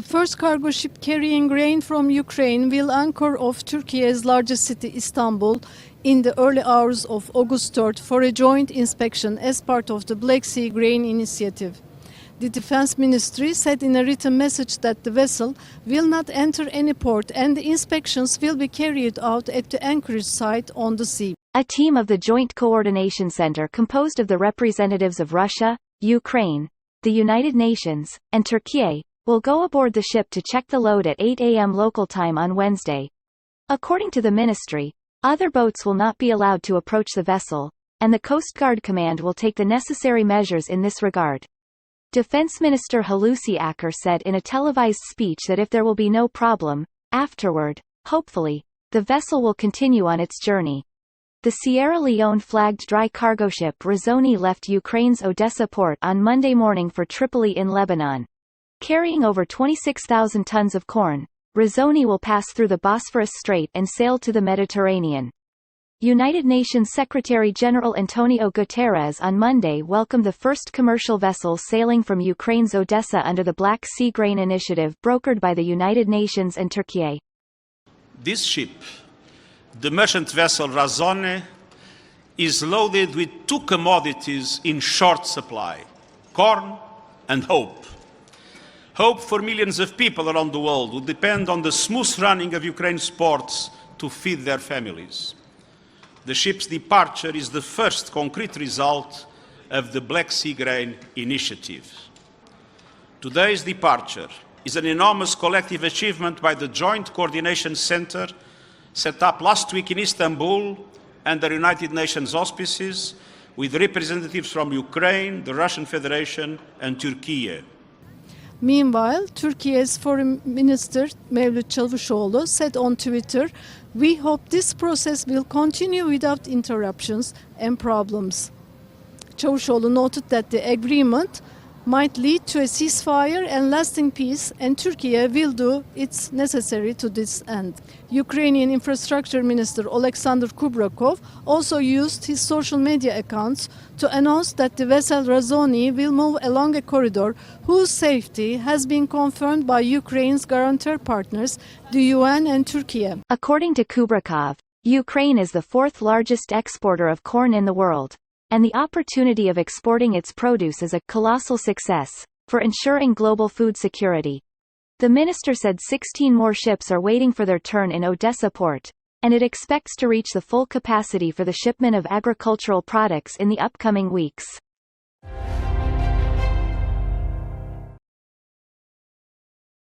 The first cargo ship carrying grain from Ukraine will anchor off Turkey's largest city, Istanbul, in the early hours of August 3rd for a joint inspection as part of the Black Sea Grain Initiative. The Defense Ministry said in a written message that the vessel will not enter any port and the inspections will be carried out at the anchorage site on the sea. A team of the Joint Coordination Center composed of the representatives of Russia, Ukraine, the United Nations, and Turkey will go aboard the ship to check the load at 8 a.m. local time on Wednesday. According to the ministry, other boats will not be allowed to approach the vessel, and the Coast Guard Command will take the necessary measures in this regard. Defense Minister Hulusi Akar said in a televised speech that if there will be no problem, afterward, hopefully, the vessel will continue on its journey. The Sierra Leone-flagged dry cargo ship Razoni left Ukraine's Odessa port on Monday morning for Tripoli in Lebanon. Carrying over 26,000 tons of corn, Razoni will pass through the Bosphorus Strait and sail to the Mediterranean. United Nations Secretary-General Antonio Guterres on Monday welcomed the first commercial vessel sailing from Ukraine's Odessa under the Black Sea Grain Initiative brokered by the United Nations and Turkey. This ship, the merchant vessel Razoni, is loaded with two commodities in short supply: corn and hope. Hope for millions of people around the world who depend on the smooth running of Ukraine's ports to feed their families. The ship's departure is the first concrete result of the Black Sea Grain Initiative. Today's departure is an enormous collective achievement by the Joint Coordination Center set up last week in Istanbul under United Nations auspices with representatives from Ukraine, the Russian Federation and Turkey. Meanwhile, Turkey's Foreign Minister Mevlut Çavuşoğlu said on Twitter, "We hope this process will continue without interruptions and problems." Çavuşoğlu noted that the agreement might lead to a ceasefire and lasting peace, and Turkey will do its necessary to this end. Ukrainian Infrastructure Minister Oleksandr Kubrakov also used his social media accounts to announce that the vessel Razoni will move along a corridor whose safety has been confirmed by Ukraine's guarantor partners, the UN and Turkey. According to Kubrakov, Ukraine is the fourth largest exporter of corn in the world, and the opportunity of exporting its produce is a colossal success for ensuring global food security. The minister said 16 more ships are waiting for their turn in Odessa port, and it expects to reach the full capacity for the shipment of agricultural products in the upcoming weeks.